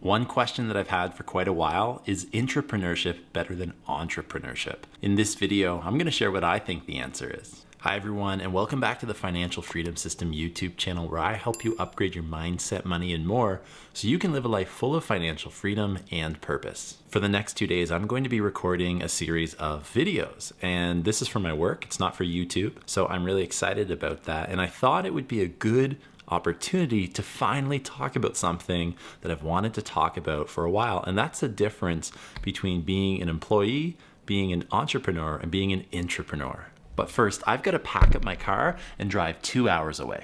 One question that I've had for quite a while is intrapreneurship better than entrepreneurship? In this video, I'm going to share what I think the answer is. Hi everyone, and welcome back to the Financial Freedom System YouTube channel where I help you upgrade your mindset, money, and more so you can live a life full of financial freedom and purpose. For the next 2 days, I'm going to be recording a series of videos, and this is for my work. It's not for YouTube, so I'm really excited about that, and I thought it would be a good opportunity to finally talk about something that I've wanted to talk about for a while, and that's the difference between being an employee, being an entrepreneur, and being an intrapreneur. But first, I've got to pack up my car and drive 2 hours away.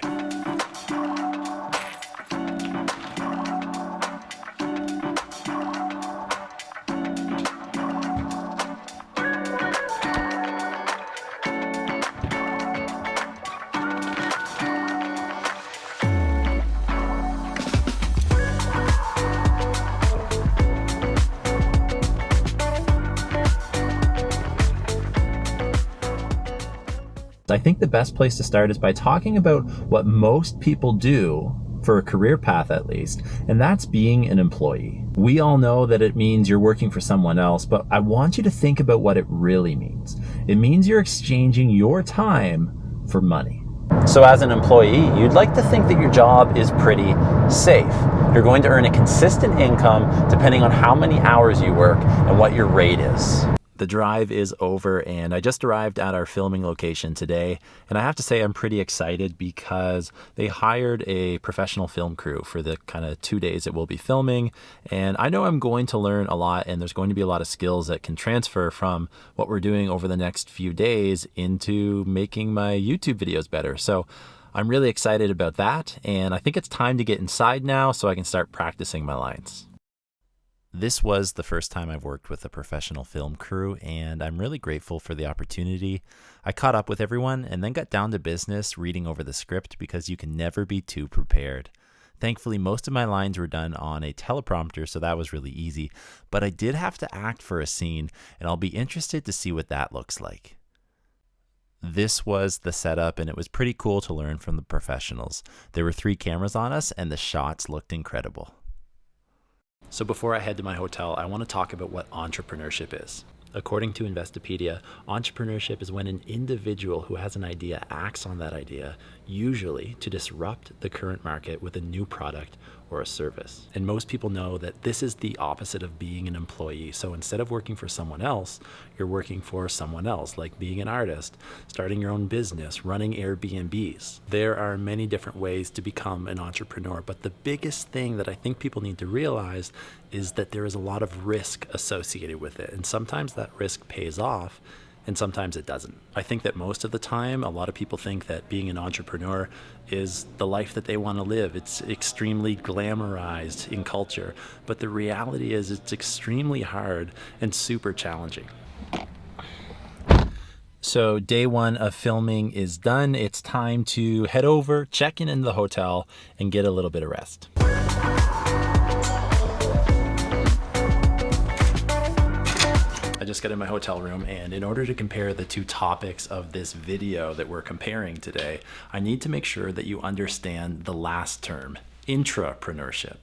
I think the best place to start is by talking about what most people do for a career path at least, and that's being an employee. We all know that it means you're working for someone else, but I want you to think about what it really means. It means you're exchanging your time for money. So as an employee, you'd like to think that your job is pretty safe. You're going to earn a consistent income depending on how many hours you work and what your rate is. The drive is over and I just arrived at our filming location today, and I have to say I'm pretty excited because they hired a professional film crew for the kind of 2 days that we'll be filming, and I know I'm going to learn a lot and there's going to be a lot of skills that can transfer from what we're doing over the next few days into making my YouTube videos better. So I'm really excited about that, and I think it's time to get inside now so I can start practicing my lines. This was the first time I've worked with a professional film crew, and I'm really grateful for the opportunity. I caught up with everyone and then got down to business reading over the script because you can never be too prepared. Thankfully, most of my lines were done on a teleprompter, so that was really easy, but I did have to act for a scene, and I'll be interested to see what that looks like. This was the setup, and it was pretty cool to learn from the professionals. There were 3 cameras on us, and the shots looked incredible. So before I head to my hotel, I want to talk about what entrepreneurship is. According to Investopedia, entrepreneurship is when an individual who has an idea acts on that idea, usually to disrupt the current market with a new product or a service. And most people know that this is the opposite of being an employee. So instead of working for someone else, you're working for someone else, like being an artist, starting your own business, running Airbnbs. There are many different ways to become an entrepreneur, but the biggest thing that I think people need to realize is that there is a lot of risk associated with it. And sometimes that risk pays off, and sometimes it doesn't. I think that most of the time, a lot of people think that being an entrepreneur is the life that they want to live. It's extremely glamorized in culture, but the reality is it's extremely hard and super challenging. So day 1 of filming is done. It's time to head over, check in the hotel, and get a little bit of rest. I just got in my hotel room, and in order to compare the 2 topics of this video that we're comparing today, I need to make sure that you understand the last term, intrapreneurship.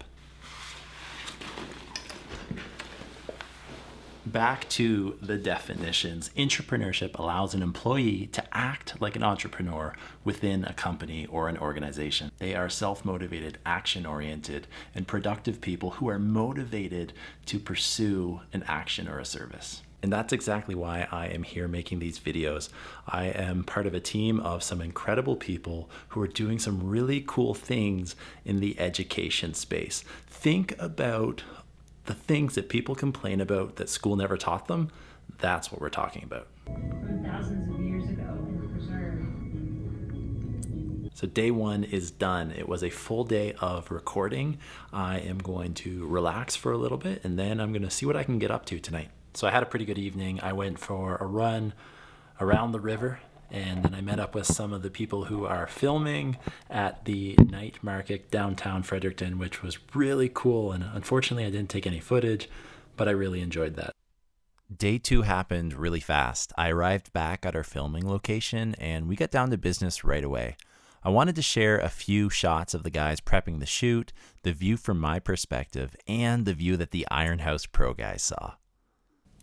Back to the definitions. Intrapreneurship allows an employee to act like an entrepreneur within a company or an organization. They are self-motivated, action-oriented, and productive people who are motivated to pursue an action or a service. And that's exactly why I am here making these videos. I am part of a team of some incredible people who are doing some really cool things in the education space. Think about the things that people complain about that school never taught them. That's what we're talking about. From thousands of years ago and preserved. So day 1 is done. It was a full day of recording. I am going to relax for a little bit, and then I'm going to see what I can get up to tonight. So I had a pretty good evening. I went for a run around the river, and then I met up with some of the people who are filming at the night market downtown Fredericton, which was really cool. And unfortunately, I didn't take any footage, but I really enjoyed that. Day 2 happened really fast. I arrived back at our filming location, and we got down to business right away. I wanted to share a few shots of the guys prepping the shoot, the view from my perspective, and the view that the Iron House Pro guys saw.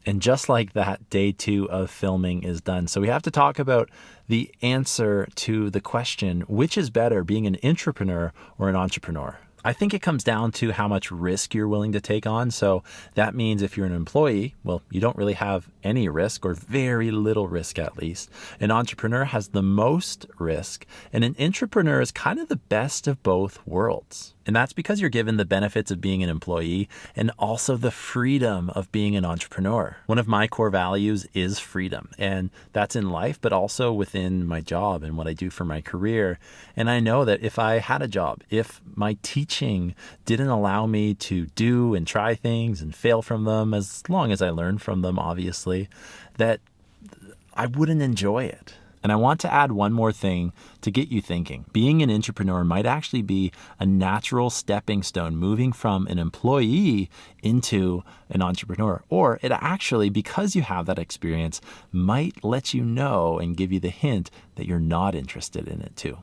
And just like that, day 2 of filming is done. So we have to talk about the answer to the question, which is better, being an intrapreneur or an entrepreneur? I think it comes down to how much risk you're willing to take on. So that means if you're an employee, well, you don't really have any risk or very little risk at least. An entrepreneur has the most risk, and an intrapreneur is kind of the best of both worlds. And that's because you're given the benefits of being an employee and also the freedom of being an entrepreneur. One of my core values is freedom, and that's in life, but also within my job and what I do for my career. And I know that if I had a job, if my teaching didn't allow me to do and try things and fail from them, as long as I learn from them, obviously, that I wouldn't enjoy it. And I want to add one more thing to get you thinking. Being an intrapreneur might actually be a natural stepping stone moving from an employee into an entrepreneur. Or it actually, because you have that experience, might let you know and give you the hint that you're not interested in it too.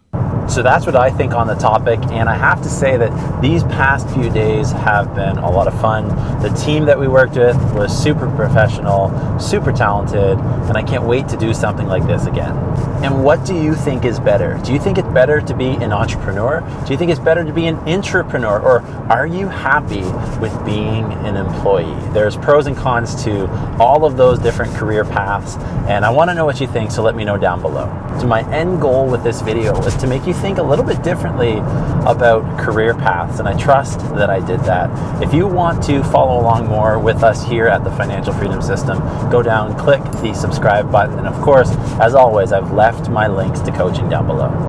So that's what I think on the topic, and I have to say that these past few days have been a lot of fun. The team that we worked with was super professional, super talented, and I can't wait to do something like this again. And what do you think is better? Do you think it's better to be an entrepreneur? Do you think it's better to be an intrapreneur? Or are you happy with being an employee? There's pros and cons to all of those different career paths, and I want to know what you think, so let me know down below. So my end goal with this video was to make you think a little bit differently about career paths, and I trust that I did that. If you want to follow along more with us here at the Financial Freedom System, go down, click the subscribe button, and of course, as always, I've left my links to coaching down below.